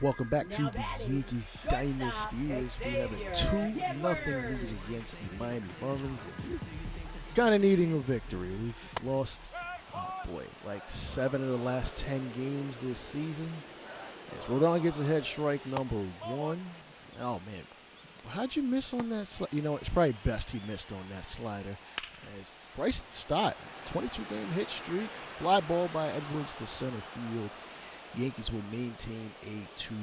Welcome back to the Yankees Dynasty as we have a 2-0 lead against the Miami Marlins. Kind of needing a victory. We've lost, like 7 of the last 10 games this season. As Rodon gets ahead, strike number 1. Oh, man. How'd you miss on that slider? You know, it's probably best he missed on that slider. As Bryson Stott, 22-game hit streak, fly ball by Edwards to center field. Yankees will maintain a 2-0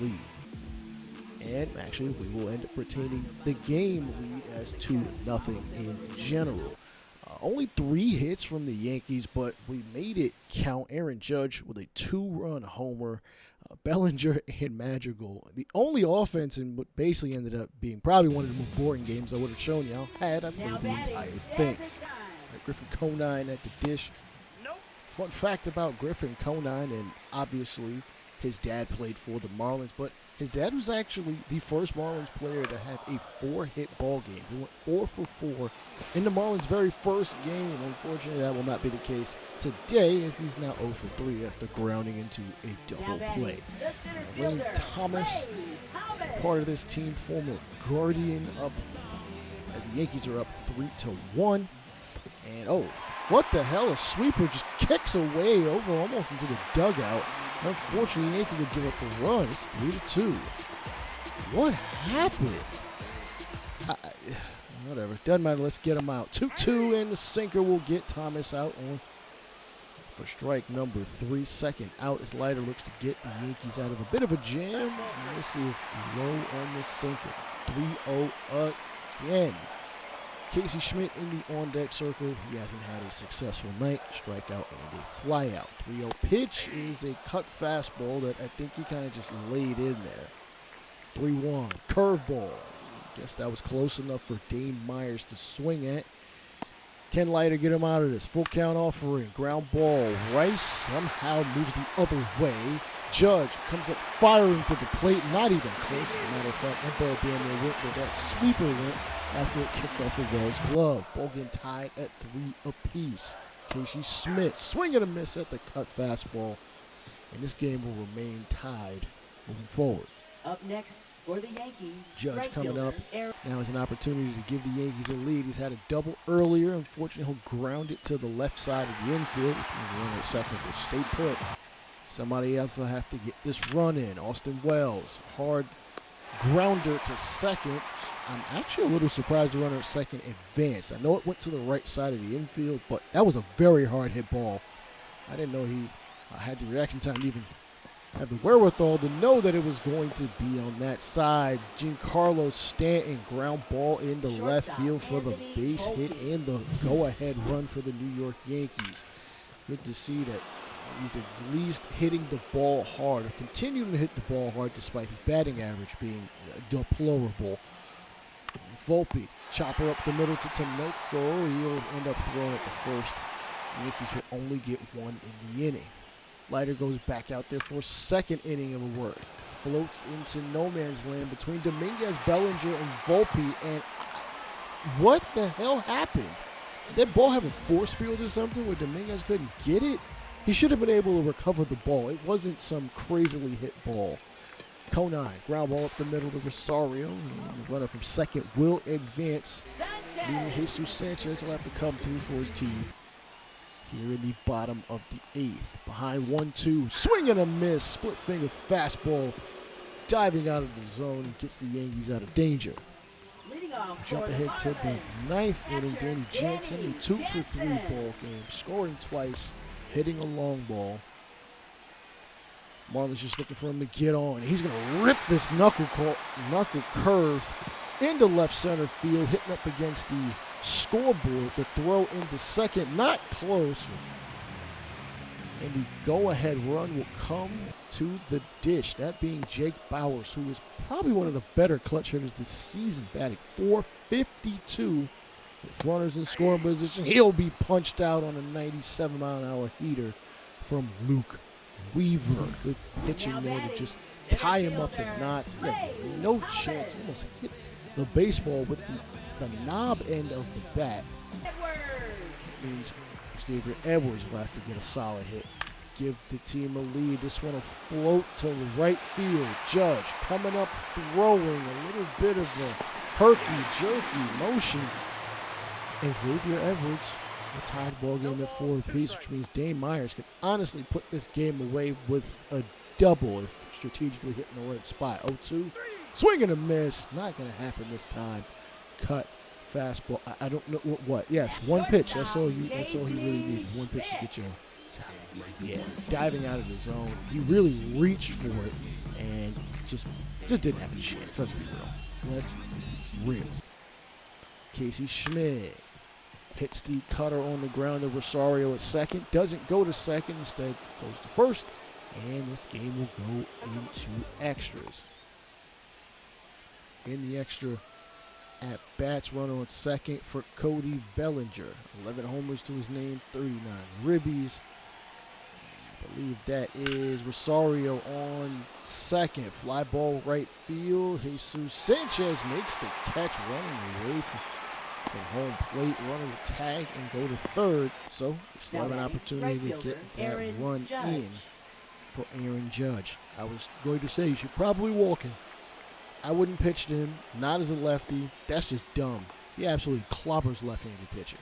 lead. And actually, we will end up retaining the game lead as 2-0 in general. Only 3 hits from the Yankees, but we made it count. Aaron Judge with a 2-run homer. Bellinger and Madrigal. The only offense in what basically ended up being probably one of the more boring games I would have shown y'all had I played the entire thing. Griffin Conine at the dish. Fun fact about Griffin Conine, and obviously his dad played for the Marlins, but his dad was actually the first Marlins player to have a 4-hit ball game. He went 4 for 4 in the Marlins' very first game, and unfortunately that will not be the case today as he's now 0 for 3 after grounding into a double play. Lane Thomas, part of this team, former Guardian, up as the Yankees are up 3-1. And what the hell? A sweeper just kicks away over almost into the dugout. Unfortunately, the Yankees will give up the run. It's 3-2. What happened? Whatever. Doesn't matter. Let's get him out. 2-2, and the sinker will get Thomas out on for strike number 3. Second out as Leiter looks to get the Yankees out of a bit of a jam. And this is low on the sinker. 3-0 again. Casey Schmidt in the on-deck circle. He hasn't had a successful night. Strikeout and a flyout. 3-0 pitch is a cut fastball that I think he kind of just laid in there. 3-1. Curveball. Guess that was close enough for Dane Myers to swing at. Can Leiter get him out of this? Full count offering. Ground ball. Rice somehow moves the other way. Judge comes up firing to the plate. Not even close. As a matter of fact, that ball damn near went where that sweeper went after it kicked off of Wells' glove. Ball game tied at 3 apiece. Casey Schmidt swinging a miss at the cut fastball. And this game will remain tied moving forward. Up next for the Yankees, Judge coming up. Now is an opportunity to give the Yankees a lead. He's had a double earlier. Unfortunately, he'll ground it to the left side of the infield, which means the runner at second will stay put. Somebody else will have to get this run in. Austin Wells, hard grounder to second. I'm actually a little surprised the runner at second advanced. I know it went to the right side of the infield, but that was a very hard hit ball. I didn't know he had the reaction time to even have the wherewithal to know that it was going to be on that side. Giancarlo Stanton, ground ball into left field for the base hit and the go-ahead run for the New York Yankees. Good to see that he's at least hitting the ball hard, or continuing to hit the ball hard despite his batting average being deplorable. Volpe, chopper up the middle to Tinoco. He'll end up throwing at the first. The Yankees will only get 1 in the inning. Leiter goes back out there for a second inning of a work. Floats into no man's land between Dominguez, Bellinger, and Volpe. And what the hell happened? Did that ball have a force field or something where Dominguez couldn't get it? He should have been able to recover the ball. It wasn't some crazily hit ball. Conine, ground ball up the middle to Rosario. The runner from second will advance. Leaving Jesus Sanchez will have to come through for his team. Here in the bottom of the 8th. Behind 1-2. Swing and a miss. Split finger fastball. Diving out of the zone. Gets the Yankees out of danger. Jump ahead to the 9th inning. Danny Jansen, a 2 for 3 ball game. Scoring twice. Hitting a long ball. Marlins just looking for him to get on. He's going to rip this knuckle curve into left center field, hitting up against the scoreboard. The throw into second, not close. And the go-ahead run will come to the dish. That being Jake Bauers, who is probably one of the better clutch hitters this season, batting .452. With runners in scoring position, he'll be punched out on a 97-mile-an-hour heater from Luke Weaver. Good pitching there to just tie him up in knots. He had no chance. He almost hit the baseball with the knob end of the bat. Means Xavier Edwards will have to get a solid hit. give the team a lead. This one will float to the right field. Judge coming up, throwing a little bit of a herky-jerky motion. And Xavier Edwards will tie the ball game at 4 apiece, which means Dane Myers could honestly put this game away with a double if strategically hitting the right spot. 0-2, swing and a miss. Not going to happen this time. Cut. Fastball. I don't know what. Yes, one pitch. That's all he really needed. One pitch to get you. Yeah, diving out of the zone. He really reached for it and just didn't have a chance. Let's be real. Casey Schmidt hits the cutter on the ground. The Rosario at second. Doesn't go to second. Instead goes to first. And this game will go into extras. In the extra at bats, runner on second for Cody Bellinger. 11 homers to his name, 39 ribbies. I believe that is Rosario on second. Fly ball right field. Jesus Sanchez makes the catch, running away from home plate. Runner will tag and go to third. So we still have an opportunity to get that run in for Aaron Judge. I was going to say you should probably walk him. I wouldn't pitch to him, not as a lefty. That's just dumb. He absolutely clobbers left-handed pitching.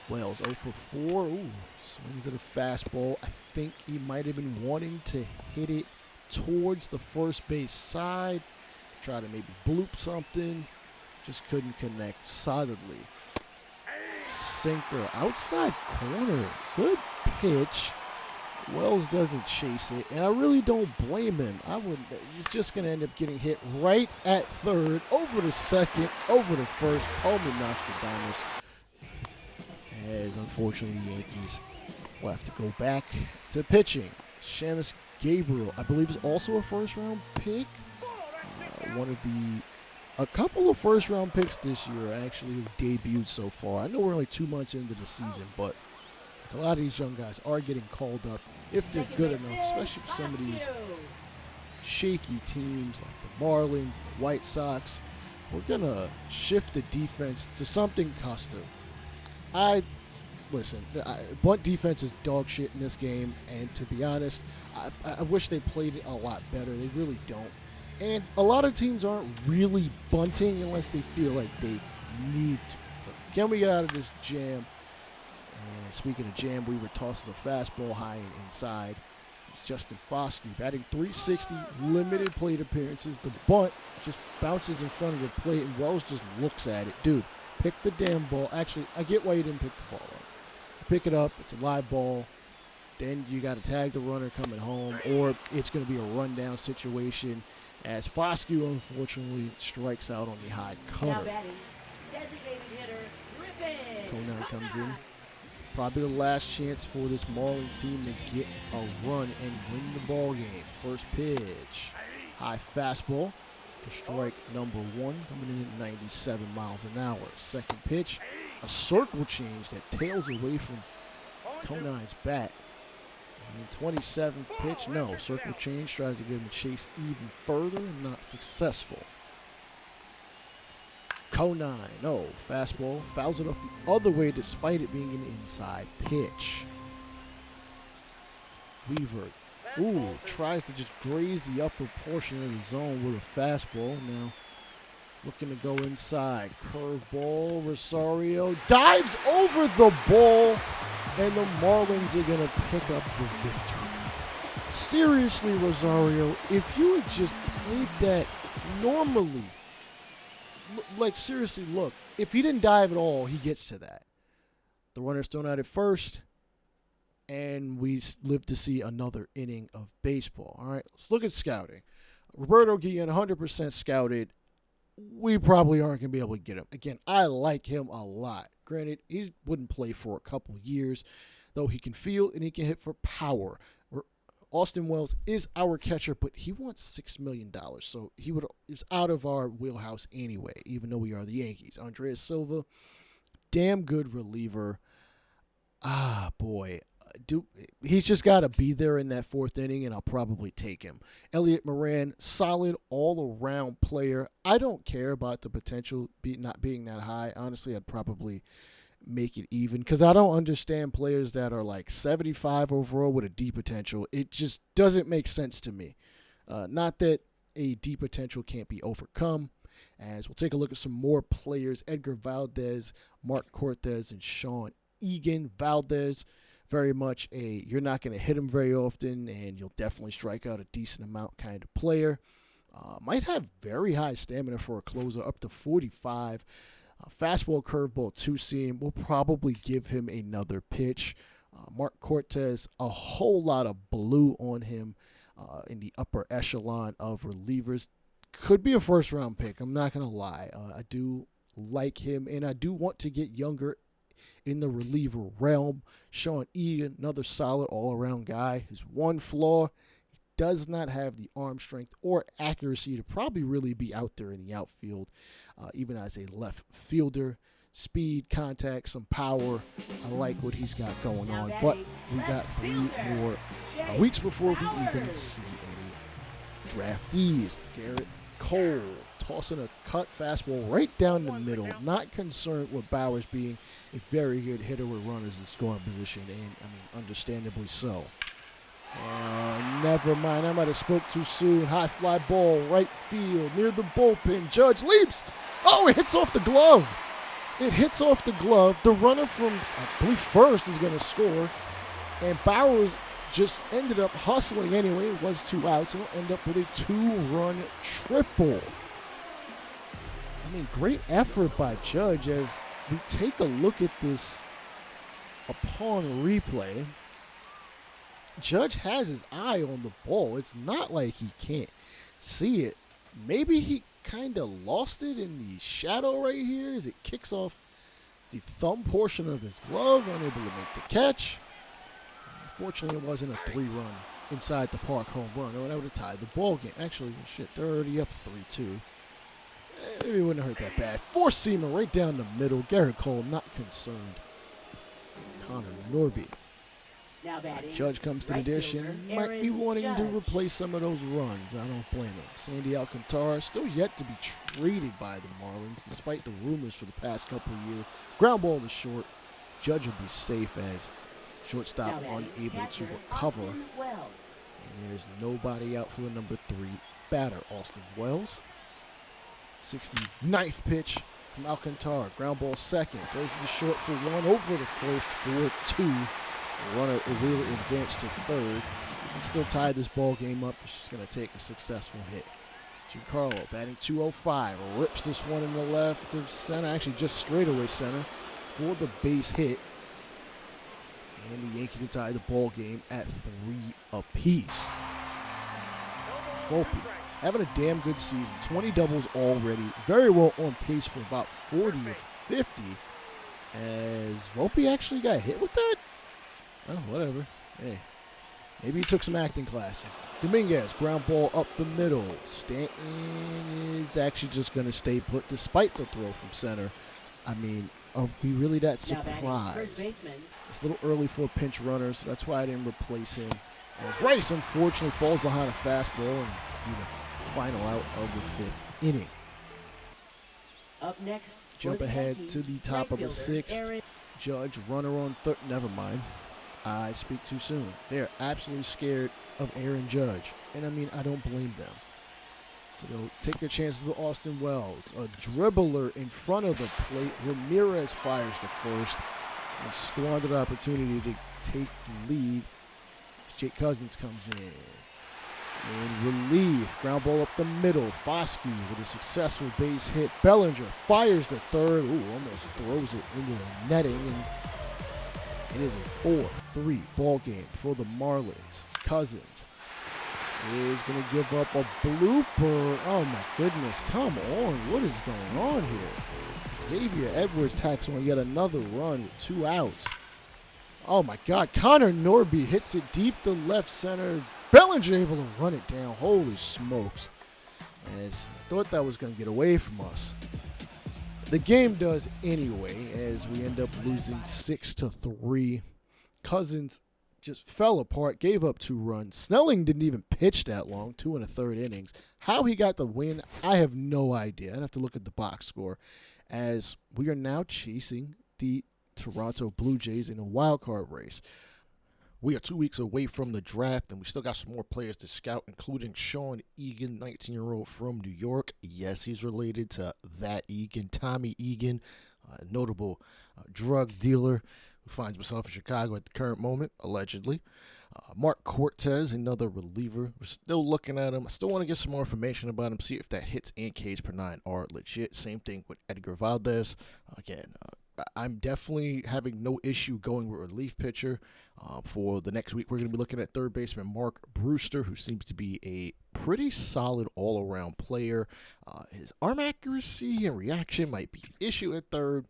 Wells 0 for 4. Ooh, swings at a fastball. I think he might have been wanting to hit it towards the first base side. Try to maybe bloop something. Just couldn't connect solidly. Sinker outside corner. Good pitch. Wells doesn't chase it, and I really don't blame him. He's just going to end up getting hit right at third, over to second, over to first. Call me Nostradamus. As unfortunately the Yankees will have to go back to pitching. Shamus Gabriel, I believe, is also a first-round pick. A couple of first-round picks this year actually have debuted so far. I know we're only 2 months into the season, but a lot of these young guys are getting called up if they're good enough, especially for some of these shaky teams like the Marlins and the White Sox. We're going to shift the defense to something custom. Bunt defense is dog shit in this game, and to be honest, I wish they played it a lot better. They really don't. And a lot of teams aren't really bunting unless they feel like they need to. But can we get out of this jam? And speaking of jam, Weaver tosses a fastball high and inside. It's Justin Foscue batting .360, limited plate appearances. The bunt just bounces in front of the plate, and Wells just looks at it. Dude, pick the damn ball. Actually, I get why you didn't pick the ball up. Pick it up. It's a live ball. Then you got to tag the runner coming home, or it's going to be a rundown situation as Foscue, unfortunately, strikes out on the high cutter. Conan comes in. Probably the last chance for this Marlins team to get a run and win the ball game. First pitch, high fastball for strike number 1, coming in at 97 miles an hour. Second pitch, a circle change that tails away from Conan's bat. And the 27th pitch, no, circle change, tries to give him a chase even further and not successful. Conan, no, fastball, fouls it off the other way despite it being an inside pitch. Weaver, tries to just graze the upper portion of the zone with a fastball. Now looking to go inside. Curveball, Rosario dives over the ball, and the Marlins are going to pick up the victory. Seriously, Rosario, if you had just played that normally, like seriously, look, if he didn't dive at all, he gets to that. The runner's thrown out at first, and we live to see another inning of baseball. All right, let's look at scouting. Roberto Guillen, 100% scouted. We probably aren't going to be able to get him. Again, I like him a lot. Granted, he wouldn't play for a couple years, though he can field and he can hit for power. Austin Wells is our catcher, but he wants $6 million, so he's out of our wheelhouse anyway, even though we are the Yankees. Andres Silva, damn good reliever. He's just got to be there in that fourth inning, and I'll probably take him. Elliot Moran, solid all-around player. I don't care about the potential not being that high. Honestly, I'd probably make it even, because I don't understand players that are like 75 overall with a D potential. It just doesn't make sense to me. Not that a D potential can't be overcome, as we'll take a look at some more players. Edgar Valdez, Mark Cortez, and Sean Egan. Valdez, very much you're not going to hit him very often, and you'll definitely strike out a decent amount kind of player. Might have very high stamina for a closer, up to 45. Fastball, curveball, two-seam. We'll probably give him another pitch. Mark Cortez, a whole lot of blue on him in the upper echelon of relievers. Could be a first-round pick, I'm not going to lie. I do like him, and I do want to get younger in the reliever realm. Sean Egan, another solid all-around guy. His one flaw, he does not have the arm strength or accuracy to probably really be out there in the outfield, even as a left fielder. Speed, contact, some power. I like what he's got going on, but we got 3 more weeks before we even see any draftees. Garrett Cole tossing a cut fastball right down the middle. Not concerned with Bowers being a very good hitter with runners in scoring position, and I mean, understandably so. Never mind, I might have spoke too soon. High fly ball, right field, near the bullpen. Judge leaps. Oh, it hits off the glove. It hits off the glove. The runner from, I believe, first is going to score, and Bowers just ended up hustling anyway. It was 2 outs, and he'll end up with a 2-run triple. I mean, great effort by Judge as we take a look at this upon replay. Judge has his eye on the ball. It's not like he can't see it. Maybe he kind of lost it in the shadow right here as it kicks off the thumb portion of his glove, unable to make the catch. Unfortunately, it wasn't a 3-run inside the park home run, or that would have tied the ball game. Actually, shit, they're already up 3-2. Maybe it wouldn't have hurt that bad. Four-seamer right down the middle. Garrett Cole not concerned. Connor Norby. Judge comes to the dish and might be wanting to replace some of those runs. I don't blame him. Sandy Alcantara still yet to be traded by the Marlins, despite the rumors for the past couple of years. Ground ball to short. Judge will be safe as shortstop unable to recover. And there's nobody out for the number 3 batter, Austin Wells. 69th pitch from Alcantara. Ground ball second. Throws to the short for 1, over the first for 2. Runner will advance to third. And still tie this ball game up. It's just going to take a successful hit. Giancarlo batting 205. Rips this one in the left of center. Actually, just straightaway center for the base hit. And the Yankees have tied the ball game at 3 apiece. Volpe having a damn good season. 20 doubles already. Very well on pace for about 40 or 50. As Volpe actually got hit with that. Oh, whatever. Hey, maybe he took some acting classes. Dominguez, ground ball up the middle. Stanton is actually just going to stay put despite the throw from center. I mean, are we really that surprised? It's a little early for a pinch runner, so that's why I didn't replace him. As Rice, unfortunately, falls behind a fastball and be the final out of the 5th inning. Up next, jump ahead to the top of the 6th. Judge, runner on third. Never mind. I speak too soon. They're absolutely scared of Aaron Judge. And I mean, I don't blame them. So they'll take their chances with Austin Wells. A dribbler in front of the plate. Ramirez fires to first. And squandered opportunity to take the lead. Jake Cousins comes in. In relief, ground ball up the middle. Foskey with a successful base hit. Bellinger fires to third. Ooh, almost throws it into the netting. And it is a 4-3 ball game for the Marlins. Cousins is going to give up a blooper. Oh, my goodness. Come on. What is going on here? Xavier Edwards tacks on yet another run with 2 outs. Oh, my God. Connor Norby hits it deep to left center. Bellinger able to run it down. Holy smokes. As I thought that was going to get away from us. The game does anyway, as we end up losing 6-3. Cousins just fell apart, gave up 2 runs. Snelling didn't even pitch that long, 2 1/3 innings. How he got the win, I have no idea. I'd have to look at the box score, as we are now chasing the Toronto Blue Jays in a wild card race. We are 2 weeks away from the draft, and we still got some more players to scout, including Sean Egan, 19-year-old from New York. Yes, he's related to that Egan, Tommy Egan, a notable drug dealer who finds himself in Chicago at the current moment, allegedly. Mark Cortez, another reliever. We're still looking at him. I still want to get some more information about him, see if that hits and Ks per 9 are legit. Same thing with Edgar Valdez. Again, I'm definitely having no issue going with relief pitcher. For the next week, we're going to be looking at third baseman Mark Brewster, who seems to be a pretty solid all-around player. His arm accuracy and reaction might be an issue at third,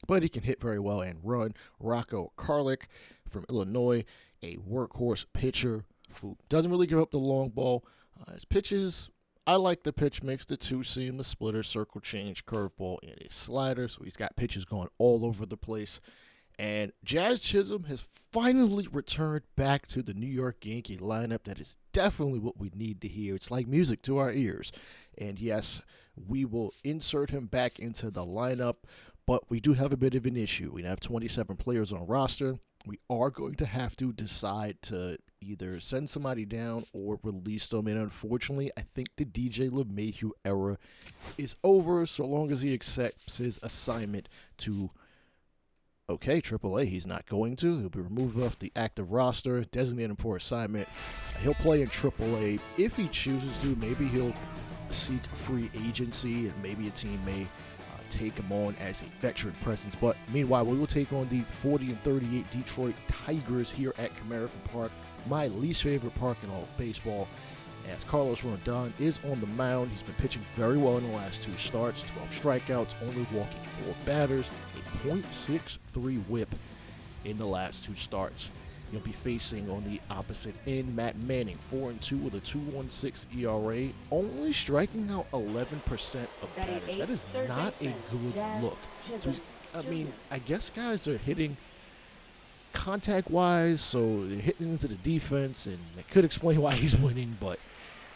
but he can hit very well and run. Rocco Karlik from Illinois, a workhorse pitcher who doesn't really give up the long ball. His pitches, I like the pitch mix, the two-seam, the splitter, circle change, curveball, and a slider. So he's got pitches going all over the place. And Jazz Chisholm has finally returned back to the New York Yankee lineup. That is definitely what we need to hear. It's like music to our ears. And yes, we will insert him back into the lineup, but we do have a bit of an issue. We have 27 players on roster. We are going to have to decide to either send somebody down or release them. And unfortunately, I think the DJ LeMahieu era is over so long as he accepts his assignment to AAA. He's not going to. He'll be removed off the active roster, designate him for assignment. He'll play in AAA if he chooses to. Maybe he'll seek free agency, and maybe a team may take him on as a veteran presence. But meanwhile, we will take on the 40-38 Detroit Tigers here at Comerica Park, my least favorite park in all of baseball. As Carlos Rodon is on the mound, he's been pitching very well in the last 2 starts, 12 strikeouts, only walking 4 batters, a .63 whip in the last 2 starts. You'll be facing on the opposite end Matt Manning, 4-2 with a 2.16 ERA, only striking out 11% of batters. That is not a good look. So I guess guys are hitting contact-wise, so they're hitting into the defense, and that could explain why he's winning, but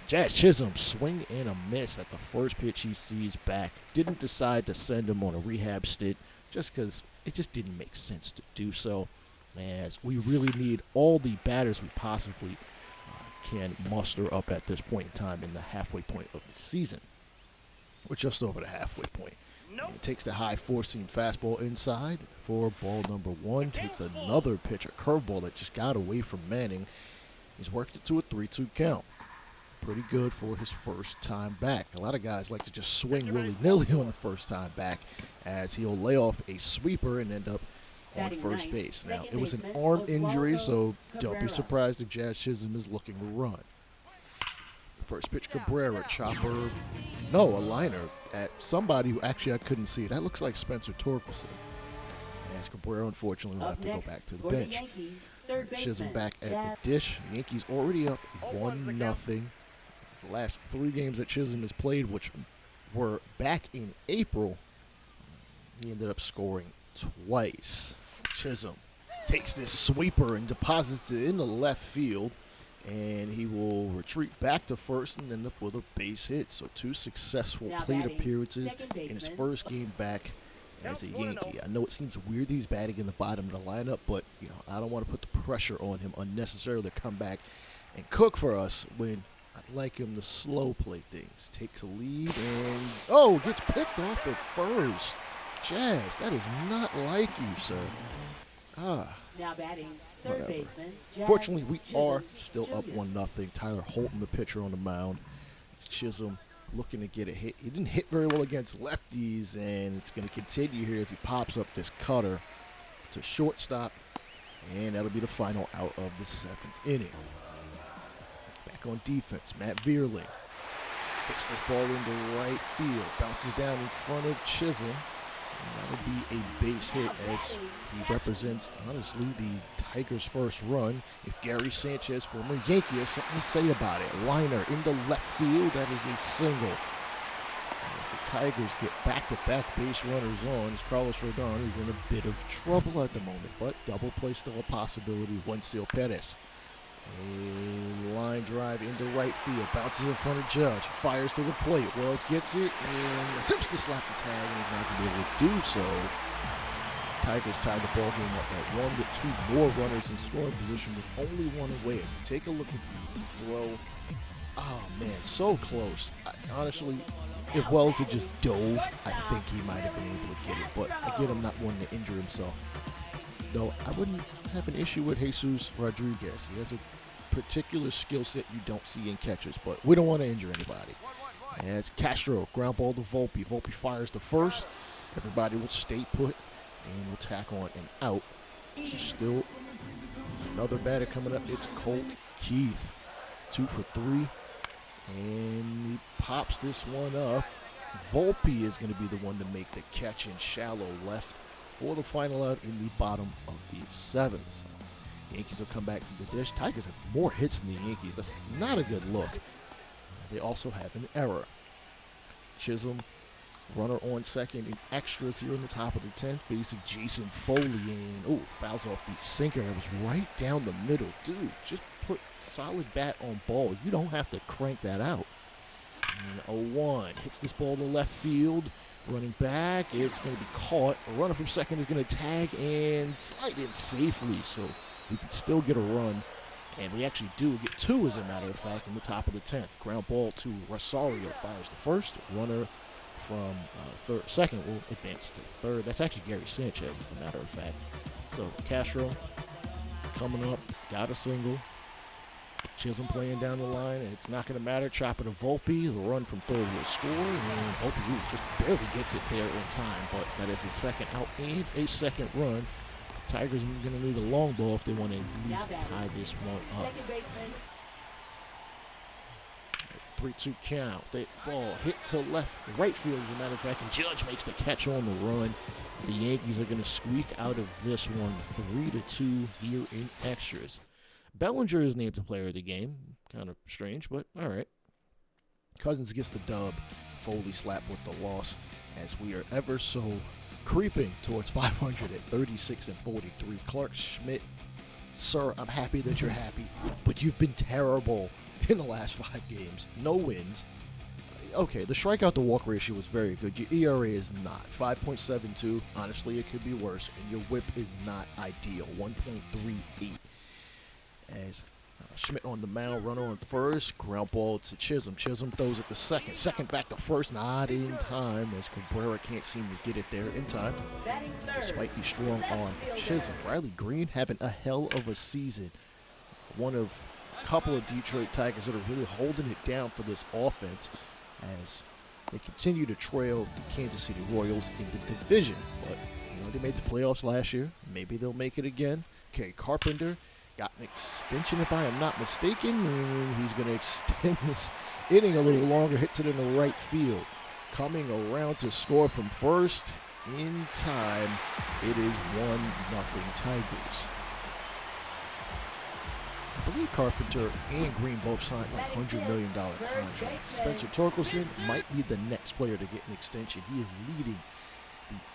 Jazz Chisholm swing and a miss at the first pitch he sees back. Didn't decide to send him on a rehab stint just because it just didn't make sense to do so, as we really need all the batters we possibly can muster up at this point in time in the halfway point of the season. We're just over the halfway point. Nope. He takes the high 4-seam fastball inside for ball number 1. Takes another pitch, a curveball that just got away from Manning. He's worked it to a 3-2 count. Pretty good for his first time back. A lot of guys like to just swing willy-nilly on the first time back, as he'll lay off a sweeper and end up on first base. Now, it was an arm injury, so don't be surprised if Jazz Chisholm is looking to run. First pitch, Cabrera, chopper, a liner at somebody who actually I couldn't see. That looks like Spencer Torkelson. As Cabrera, unfortunately, will have to go back to the bench. Chisholm back at the dish. Yankees already up 1-0. The last 3 games that Chisholm has played, which were back in April, he ended up scoring twice. Chisholm takes this sweeper and deposits it in the left field, and he will retreat back to first and end up with a base hit. So 2 successful plate appearances in his first game back as a Yankee. I know it seems weird that he's batting in the bottom of the lineup, but I don't want to put the pressure on him unnecessarily to come back and cook for us when I'd like him to slow play things. Takes a lead and gets picked off at first. Jazz, that is not like you, sir. Now batting third baseman. Fortunately, we are still up 1-0. Tyler Holton, the pitcher, on the mound. Chisholm looking to get a hit. He didn't hit very well against lefties, and it's going to continue here as he pops up this cutter to shortstop, and that'll be the final out of the 7th inning. Back on defense, Matt Vierling hits this ball into right field, bounces down in front of Chisholm. And that'll be a base hit, as he represents, honestly, the Tigers' first run. If Gary Sanchez, former Yankee, has something to say about it. Liner into left field, that is a single. As the Tigers get back-to-back base runners on, as Carlos Rodon is in a bit of trouble at the moment, but double play still a possibility. Juancil Perez. A line drive into right field, bounces in front of Judge, fires to the plate. Wells gets it and attempts to slap the tag, and he's not going to be able to do so. Tigers tied the ball game up at 1 with 2 more runners in scoring position with only 1 away. As we take a look at the throw. Oh, man, so close. Honestly, if Wells had just dove, I think he might have been able to get it. But again, I'm not wanting to injure himself. Though I wouldn't have an issue with Jesus Rodriguez. He has a particular skill set you don't see in catchers, but we don't want to injure anybody. As Castro ground ball to Volpe. Volpe fires the first. Everybody will stay put and will tack on and out. So still another batter coming up. It's Colt Keith. 2 for 3. And he pops this one up. Volpe is going to be the one to make the catch in shallow left for the final out in the bottom of the 7th. So Yankees will come back to the dish. Tigers have more hits than the Yankees. That's not a good look. They also have an error. Chisholm, runner on second in extras here in the top of the 10th, facing Jason Foley. And, fouls off the sinker. It was right down the middle. Dude, just put solid bat on ball. You don't have to crank that out. And 0-1. Hits this ball to left field. Running back, it's going to be caught. A runner from second is going to tag and slide in safely, so we can still get a run. And we actually do get 2, as a matter of fact, in the top of the 10th. Ground ball to Rosario, fires the first. Runner from second will advance to third. That's actually Gary Sanchez, as a matter of fact. So Castro coming up, got a single. Chisholm playing down the line, and it's not going to matter. Chopper to Volpe. The run from third will score, and Volpe just barely gets it there in time, but that is his second out and a second run. Tigers are going to need a long ball if they want to at least tie this one up. 3-2 count. That ball hit to right field, as a matter of fact, and Judge makes the catch on the run. As the Yankees are going to squeak out of this one 3-2 here in extras. Bellinger is named the player of the game. Kind of strange, but all right. Cousins gets the dub. Foley slapped with the loss, as we are ever so creeping towards 500 at 36-43. Clark Schmidt, sir, I'm happy that you're happy, but you've been terrible in the last 5 games. No wins. Okay, the strikeout to walk ratio was very good. Your ERA is not. 5.72. Honestly, it could be worse. And your whip is not ideal. 1.38. As Schmidt on the mound, runner on first, ground ball to Chisholm. Chisholm throws it to second. Second back to first, not in time, as Cabrera can't seem to get it there in time. Despite the strong arm, Chisholm. Riley Green having a hell of a season. One of a couple of Detroit Tigers that are really holding it down for this offense as they continue to trail the Kansas City Royals in the division. But, they made the playoffs last year. Maybe they'll make it again. Kerry Carpenter got an extension, if I am not mistaken. He's going to extend this inning a little longer. Hits it in the right field. Coming around to score from first in time. It is 1-0 Tigers. I believe Carpenter and Green both signed like $100 million contracts. Spencer Torkelson might be the next player to get an extension. He is leading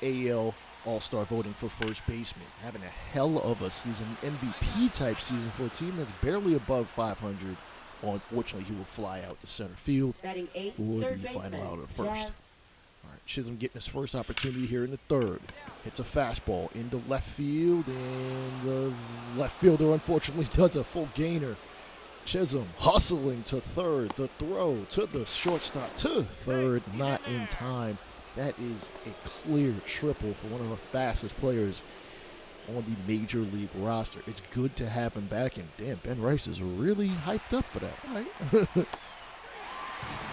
the AL All-Star voting for first baseman, having a hell of a season, MVP-type season for a team that's barely above 500. Unfortunately, he will fly out to center field for the final out of first. All right, Chisholm getting his first opportunity here in the third. Hits a fastball into left field, and the left fielder unfortunately does a full gainer. Chisholm hustling to third. The throw to the shortstop to third, not in time. That is a clear triple for one of the fastest players on the major league roster. It's good to have him back, and damn, Ben Rice is really hyped up for that. All right.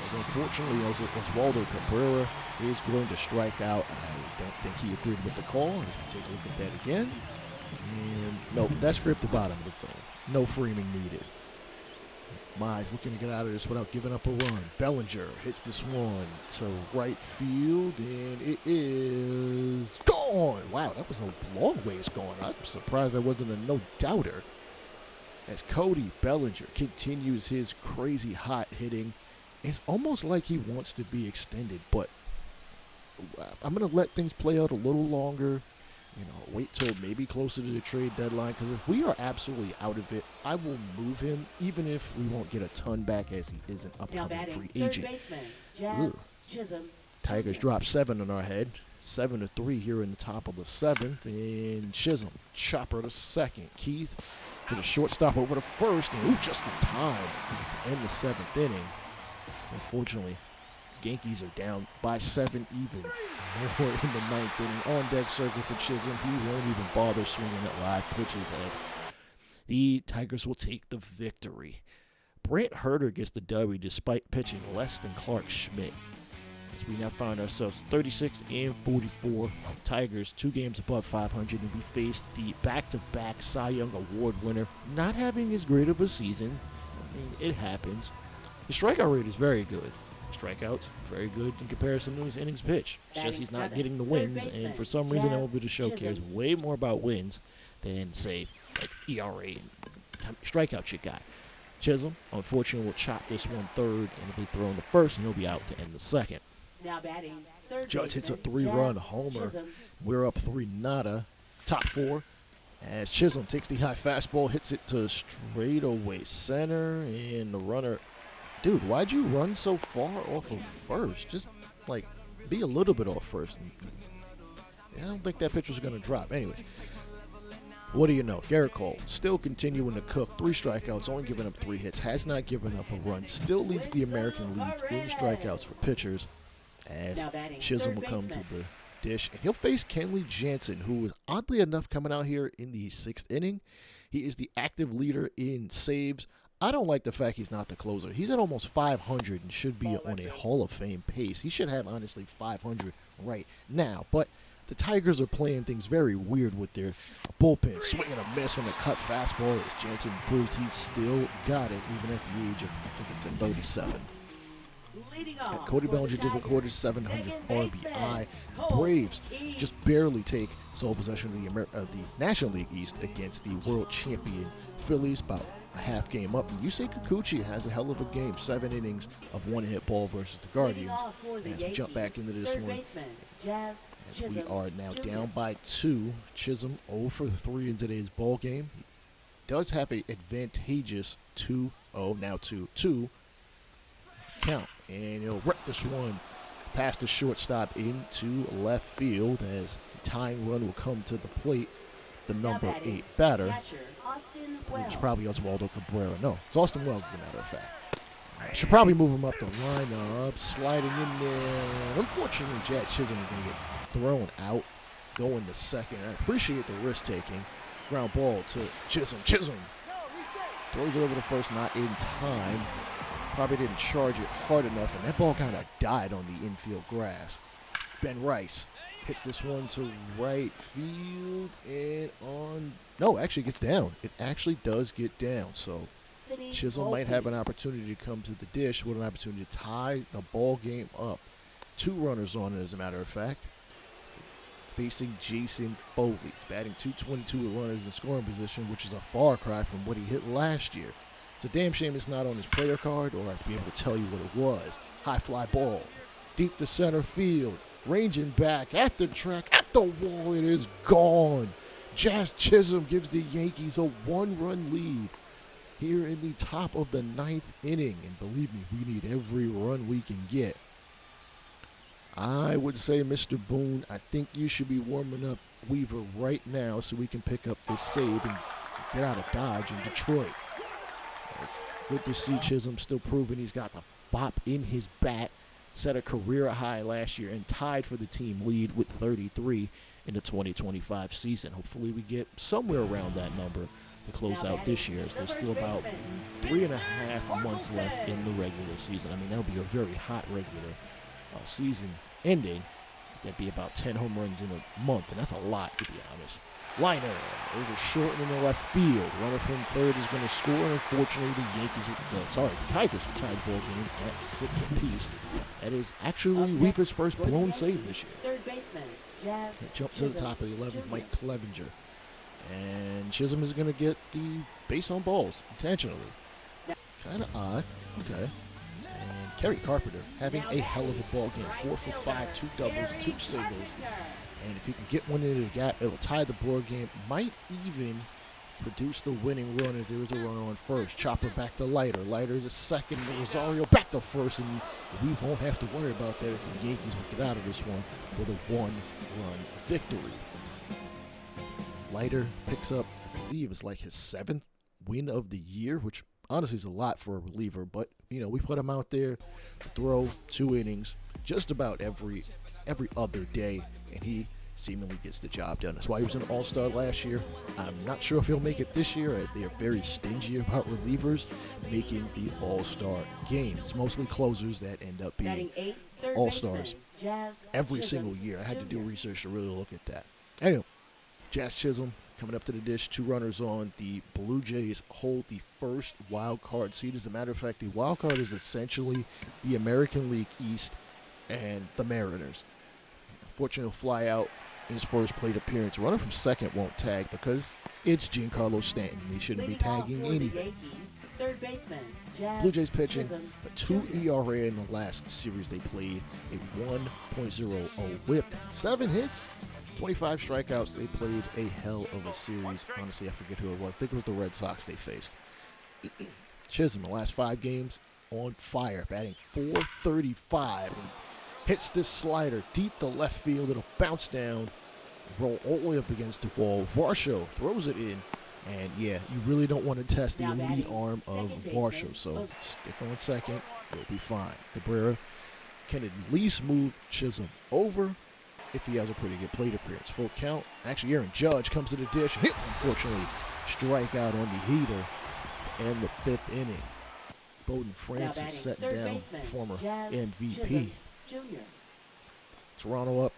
As unfortunately, Oswaldo Cabrera is going to strike out. I don't think he agreed with the call. As we take a look at that again. And no, that's scripted bottom of the zone. No framing needed. Mize looking to get out of this without giving up a run. Bellinger hits this one to right field, and it is gone. Wow, that was a long ways gone. I'm surprised that wasn't a no-doubter. As Cody Bellinger continues his crazy hot hitting, it's almost like he wants to be extended, but I'm going to let things play out a little longer. Wait till maybe closer to the trade deadline, because if we are absolutely out of it, I will move him, even if we won't get a ton back, as he is an upcoming free agent. Tigers drop 7 on our head. 7-3 here in the top of the 7th. And Chisholm, chopper to second. Keith to the shortstop over to first. And just in time in the 7th inning. Unfortunately, Yankees are down by 7 even more in the 9th inning. On deck circle for Chisholm. He won't even bother swinging at live pitches as the Tigers will take the victory. Brant Herter gets the W despite pitching less than Clark Schmidt. As we now find ourselves 36-44. Tigers 2 games above 500, and we face the back-to-back Cy Young Award winner, not having as great of a season. I mean, it happens. The strikeout rate is very good. Strikeouts, very good in comparison to his innings pitched. It's just he's not getting the wins, and for some reason MLB The Show cares way more about wins than, say, like ERA and strikeouts you got. Chisholm, unfortunately, will chop this one third, and he'll be thrown to first, and he'll be out to end the second. Now batting, third Judge hits a baseman, 3-run Jazz homer. Chisholm. We're up 3-0. Top 4. As Chisholm takes the high fastball, hits it to straightaway center, and the runner. Dude, why'd you run so far off of first? Just, like, be a little bit off first. I don't think that pitch was going to drop. Anyways, what do you know? Garrett Cole still continuing to cook. 3 strikeouts, only giving up 3 hits. Has not given up a run. Still leads the American League in strikeouts for pitchers. As Chisholm will come to the dish. And he'll face Kenley Jansen, who was oddly enough coming out here in the 6th inning. He is the active leader in saves. I don't like the fact he's not the closer. He's at almost 500 and should be on a Hall of Fame pace. He should have, honestly, 500 right now. But the Tigers are playing things very weird with their bullpen. Swing and a miss on the cut fastball as Jansen proves he's still got it, even at the age of, I think it's at 37. And Cody Bellinger did record his 700th RBI. Braves just barely take sole possession of the National League East against the world champion Phillies, about a half game up. And Yusei Kikuchi has a hell of a game. 7 innings of 1-hit ball versus the Guardians. And as we jump back into this one, as we are now down by 2. Chisholm 0 for 3 in today's ball game. He does have an advantageous 2-0, now 2-2 count. And he'll rip this one past the shortstop into left field as the tying run will come to the plate. The number 8 batter. It's probably Oswaldo Cabrera. No, it's Austin Wells, as a matter of fact. I should probably move him up the lineup. Sliding in there. Unfortunately, Jack Chisholm is going to get thrown out. Going to second. I appreciate the risk taking. Ground ball to Chisholm. Chisholm throws it over to first, not in time. Probably didn't charge it hard enough, and that ball kind of died on the infield grass. Ben Rice hits this one to right field and on. No, actually gets down. It actually does get down. So Chisholm might have an opportunity to come to the dish with an opportunity to tie the ball game up. 2 runners on it, as a matter of fact. Facing Jason Foley, batting .222 with runners in scoring position, which is a far cry from what he hit last year. It's a damn shame it's not on his player card, or I'd be able to tell you what it was. High fly ball, deep to center field. Ranging back at the track, at the wall, it is gone. Jazz Chisholm gives the Yankees a 1-run lead here in the top of the 9th inning. And believe me, we need every run we can get. I would say, Mr. Boone, I think you should be warming up Weaver right now so we can pick up this save and get out of Dodge in Detroit. It's good to see Chisholm still proving he's got the bop in his bat. Set a career high last year and tied for the team lead with 33 in the 2025 season. Hopefully we get somewhere around that number to close out this year, as there's still about 3.5 months left in the regular season. I mean, that'll be a very hot regular season ending. That'd be about 10 home runs in a month, and that's a lot, to be honest. Liner over short and in the left field. Runner from third is going to score. Unfortunately, the Tigers will tie the ball game at 6 apiece. That is actually Weaver's first blown save this year. Third baseman, Jazz. Jump to the top of the 11, Mike Clevenger. And Chisholm is going to get the base on balls intentionally. Kind of odd. Okay. And Kerry Carpenter having a hell of a ball game. 4 for 5, 2 doubles, 2 singles. And if he can get one into the gap, it'll tie the ball game. Might even produce the winning run as there was a runner on first. Chopper back to Leiter. Leiter to second. Rosario back to first, and we won't have to worry about that as the Yankees will get out of this one with a one-run victory. Leiter picks up, I believe it's like his 7th win of the year, which honestly is a lot for a reliever, but we put him out there to throw 2 innings just about every other day, and he seemingly gets the job done. That's why he was an all-star last year. I'm not sure if he'll make it this year, as they are very stingy about relievers making the all-star game. It's mostly closers that end up being all-stars every single year. I had to do research to really look at that. Anyway, Jazz Chisholm coming up to the dish, 2 runners on. The Blue Jays hold the first wild card seed. As a matter of fact, the wild card is essentially the American League East and the Mariners. Fortunately, he'll fly out in his first plate appearance. Runner from second won't tag because it's Giancarlo Stanton. He shouldn't be tagging anything. Third baseman, Blue Jays pitching a 2 ERA in the last series they played, a 1.00 whip, 7 hits, 25 strikeouts. They played a hell of a series. Honestly, I forget who it was. I think it was the Red Sox they faced. Chisholm, the last 5 games, on fire, batting .435. And hits this slider deep to left field. It'll bounce down, roll all the way up against the wall. Varsho throws it in. And, yeah, you really don't want to test the elite arm of Varsho. So stick on second. You'll be fine. Cabrera can at least move Chisholm over if he has a pretty good plate appearance. Full count. Actually, Aaron Judge comes to the dish. Hit, unfortunately, strike out on the heater to end the 5th inning. Bowden Francis setting down former MVP. Jr. Toronto up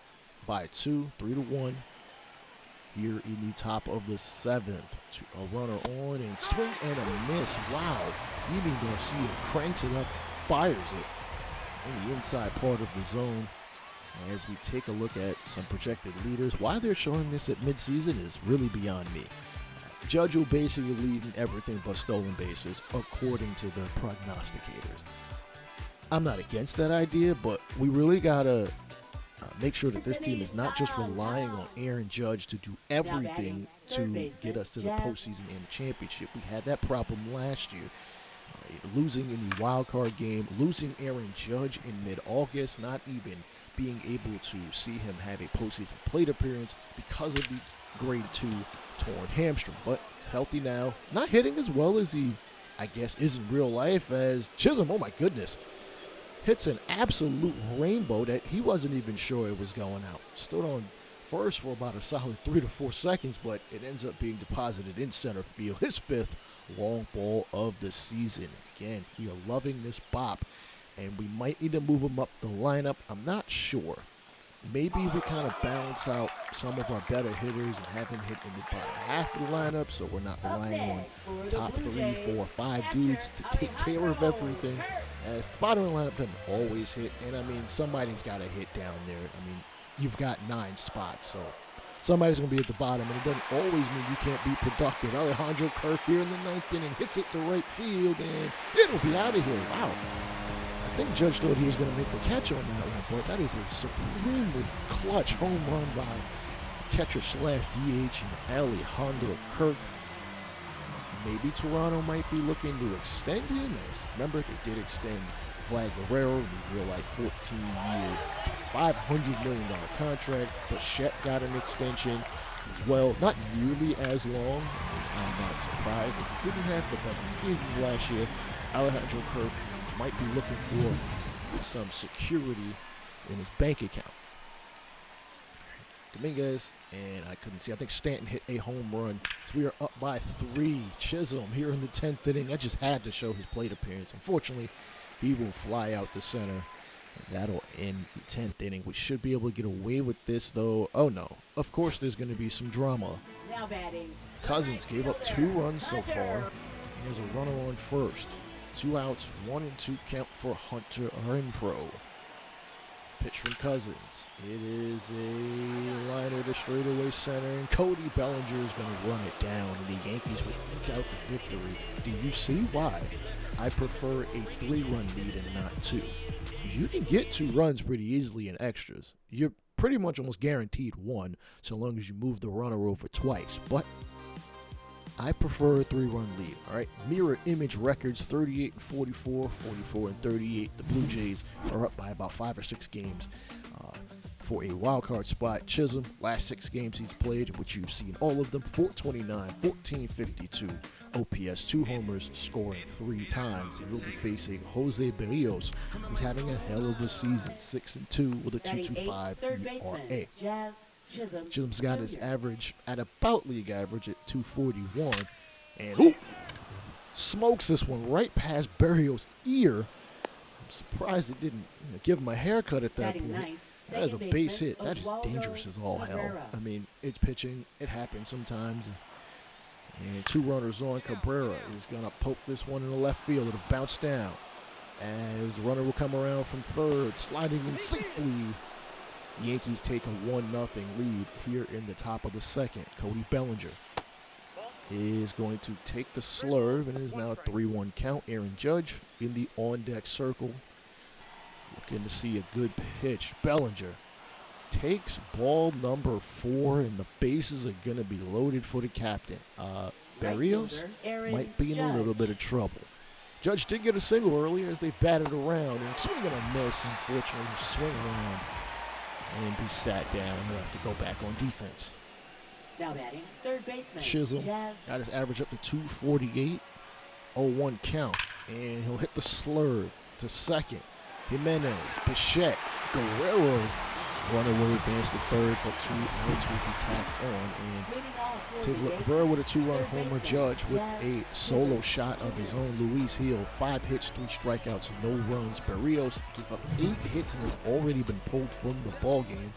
by 2, 3-1. Here in the top of the 7th. A runner on and swing and a miss. Wow. Even Garcia cranks it up, fires it in the inside part of the zone. As we take a look at some projected leaders, why they're showing this at midseason is really beyond me. Judge will basically lead in everything but stolen bases, according to the prognosticators. I'm not against that idea, but we really got to make sure that this team is not just relying on Aaron Judge to do everything to get us to the postseason and the championship. We had that problem last year. Losing in the wild card game, losing Aaron Judge in mid-August, not even being able to see him have a postseason plate appearance because of the grade 2 torn hamstring. But he's healthy now, not hitting as well as he, I guess, is in real life. As Chisholm, oh my goodness, hits an absolute rainbow that he wasn't even sure it was going out. Stood on first for about a solid 3 to 4 seconds, but it ends up being deposited in center field. His 5th long ball of the season. Again, we are loving this bop, and we might need to move him up the lineup. I'm not sure. Maybe we kind of balance out some of our better hitters and have him hit in the bottom half of the lineup, so we're not relying on top 3, 4, 5 dudes to take care of everything. As the bottom of the lineup doesn't always hit, and I mean, somebody's got to hit down there. I mean, you've got 9 spots, so somebody's going to be at the bottom, and it doesn't always mean you can't be productive. Alejandro Kirk here in the 9th inning hits it to right field, and it'll be out of here. Wow. I think Judge thought he was going to make the catch on that one, but that is a supremely clutch home run by catcher/DH and Alejandro Kirk. Maybe Toronto might be looking to extend him. Remember, they did extend Vlad Guerrero, the real-life 14-year, $500 million contract. Bichette got an extension as well. Not nearly as long. I'm not surprised. If he didn't have the best seasons last year, Alejandro Kirk might be looking for some security in his bank account. Dominguez, and I couldn't see. I think Stanton hit a home run. So we are up by 3. Chisholm here in the 10th inning. I just had to show his plate appearance. Unfortunately, he will fly out to center. And that'll end the 10th inning. We should be able to get away with this, though. Oh, no. Of course there's going to be some drama. Now batting. Cousins gave up 2 runs so far. And there's a runner on first. 2 outs, 1 and 2 count for Hunter Renfroe. Pitch from Cousins. It is a liner to straightaway center, and Cody Bellinger is going to run it down, and the Yankees will eke out the victory. Do you see why I prefer a 3-run lead and not 2? You can get 2 runs pretty easily in extras. You're pretty much almost guaranteed 1 so long as you move the runner over twice. But I prefer a 3-run lead. All right, mirror image records: 38 and 44, 44 and 38. The Blue Jays are up by about 5 or 6 games for a wild card spot. Chisholm, last 6 games he's played, which you've seen all of them: 429, 1452 OPS, 2 homers, scoring 3 times. And he'll be facing Jose Berrios, who's having a hell of a season, 6-2 with a 2.25 ERA. Chisholm's got his average at about league average at 241, and smokes this one right past Berrios' ear. I'm surprised it didn't give him a haircut at that point. That is a base hit. That is dangerous as all hell. I mean, it's pitching. It happens sometimes. And 2 runners on. Cabrera is going to poke this one in the left field. It'll bounce down as the runner will come around from third, sliding in safely. Yankees take a 1-0 lead here in the top of the second. Cody Bellinger is going to take the slurve, and it is now a 3-1 count. Aaron Judge in the on-deck circle, looking to see a good pitch. Bellinger takes ball number 4, and the bases are going to be loaded for the captain. Berrios might be in a little bit of trouble. Judge did get a single earlier as they batted around, and swing and a miss. Unfortunately, swing around and be sat down. He'll have to go back on defense. Now batting, third baseman Chisholm got his average up to 248, 0-1 count, and he'll hit the slurve to second. Jimenez, Bichette, Guerrero, runner will advance to third, but 2 outs will be tacked on. And take a look, Guerrero with a 2-run homer, Judge with a solo shot of his own. Luis Hill, 5 hits, 3 strikeouts, no runs. Berrios give up 8 hits and has already been pulled from the ballgame.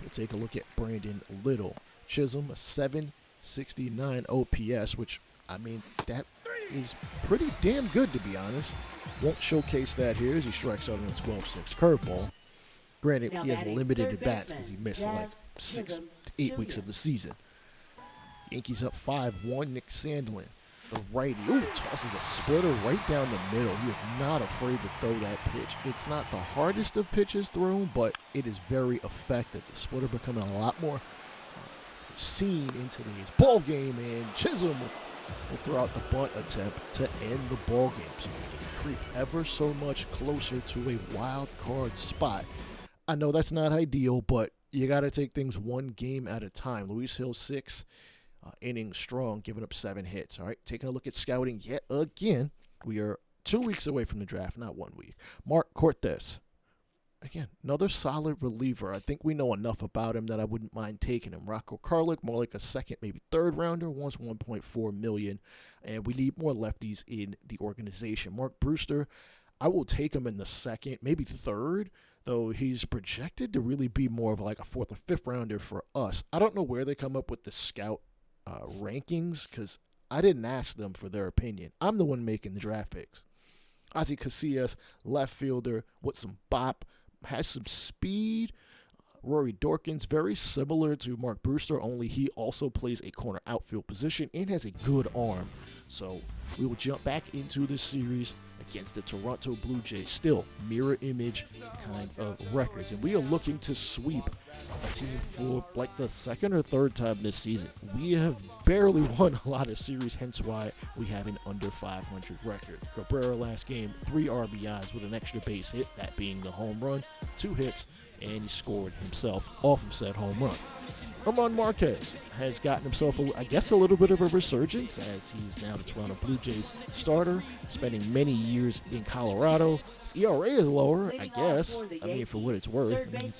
We'll take a look at Brandon Little. Chisholm, a 769 OPS, which, I mean, that is pretty damn good, to be honest. Won't showcase that here as he strikes out on a 12-6 curveball. Granted, he has limited at bats because he missed like 6 to 8 weeks of the season. Yankees up 5-1. Nick Sandlin, the righty, tosses a splitter right down the middle. He is not afraid to throw that pitch. It's not the hardest of pitches thrown, but it is very effective. The splitter becoming a lot more seen in today's ball game, and Chisholm will throw out the bunt attempt to end the ball game. So creep ever so much closer to a wild card spot. I know that's not ideal, but you got to take things one game at a time. Luis Hill, 6 innings strong, giving up 7 hits. All right, taking a look at scouting yet again. We are 2 weeks away from the draft, not 1 week. Mark Cortez, again, another solid reliever. I think we know enough about him that I wouldn't mind taking him. Rocco Karlik, more like a second, maybe third rounder, wants $1.4 million, and we need more lefties in the organization. Mark Brewster, I will take him in the second, maybe third, though he's projected to really be more of like a 4th or 5th rounder for us. I don't know where they come up with the scout rankings because I didn't ask them for their opinion. I'm the one making the draft picks. Ozzie Casillas, left fielder with some bop, has some speed. Rory Dorkins, very similar to Mark Brewster, only he also plays a corner outfield position and has a good arm. So we will jump back into this series against the Toronto Blue Jays. Still mirror image kind of records. And we are looking to sweep a team for like the 2nd or 3rd time this season. We have barely won a lot of series, hence why we have an under 500 record. Cabrera last game, 3 RBIs with an extra base hit, that being the home run, 2 hits, and he scored himself off of said home run. German Marquez has gotten himself, a little bit of a resurgence as he's now the Toronto Blue Jays starter, spending many years in Colorado. His ERA is lower, I guess. I mean, for what it's worth. I mean,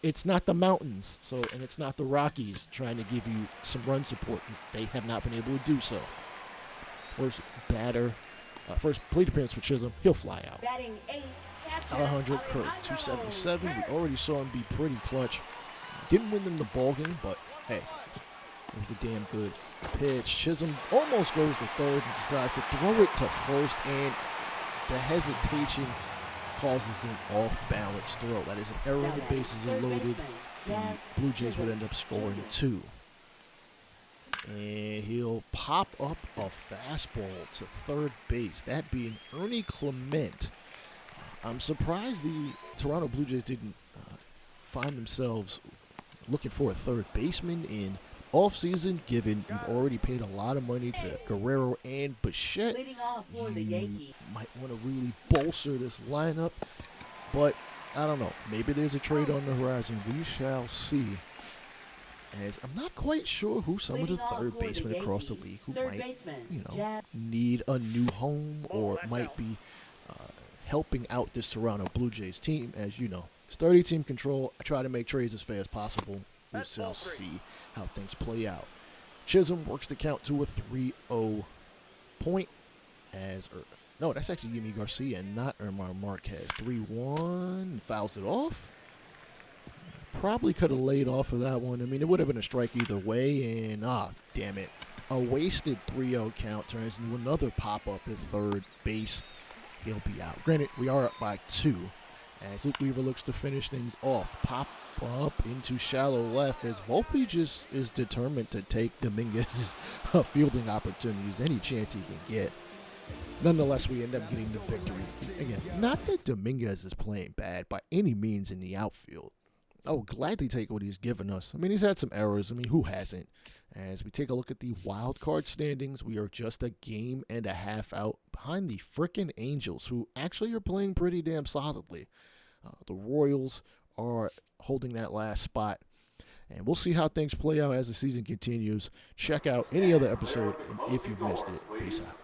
it's not the mountains, and it's not the Rockies trying to give you some run support. They have not been able to do so. First plate appearance for Chisholm, he'll fly out. Alejandro Kirk, 277. We already saw him be pretty clutch. Didn't win them the ball game, but hey, it was a damn good pitch. Chisholm almost goes to third and decides to throw it to first, and the hesitation causes an off-balance throw. That is an error. The bases are loaded. The Blue Jays would end up scoring 2. And he'll pop up a fastball to third base, that being Ernie Clement. I'm surprised the Toronto Blue Jays didn't find themselves looking for a third baseman in offseason, given you've already paid a lot of money to Guerrero and Bichette. Leading off for the You Yankees. might want to really bolster this lineup, but I don't know. Maybe there's a trade on the horizon. We shall see. As I'm not quite sure who some of the Leading off third for the basemen across the Yankees, league who third might, baseman, you know, Jab. need a new home or might be helping out this Toronto Blue Jays team. As you know, it's 30-team control. I try to make trades as fair as possible. We shall see how things play out. Chisholm works the count to a 3-0 point. No, that's actually Yimi Garcia and not Omar Marquez. 3-1, fouls it off. Probably could have laid off of that one. I mean, it would have been a strike either way, and damn it. A wasted 3-0 count turns into another pop-up at third base. He'll be out. Granted, we are up by 2. As Luke Weaver looks to finish things off. Pop up into shallow left as Volpe just is determined to take Dominguez's fielding opportunities any chance he can get. Nonetheless, we end up getting the victory. Again, not that Dominguez is playing bad by any means in the outfield. I will gladly take what he's given us. I mean, he's had some errors. I mean, who hasn't? As we take a look at the wild card standings, we are just a game and a half out behind the frickin' Angels, who actually are playing pretty damn solidly. The Royals are holding that last spot. And we'll see how things play out as the season continues. Check out any other episode, and if you've missed it, peace out.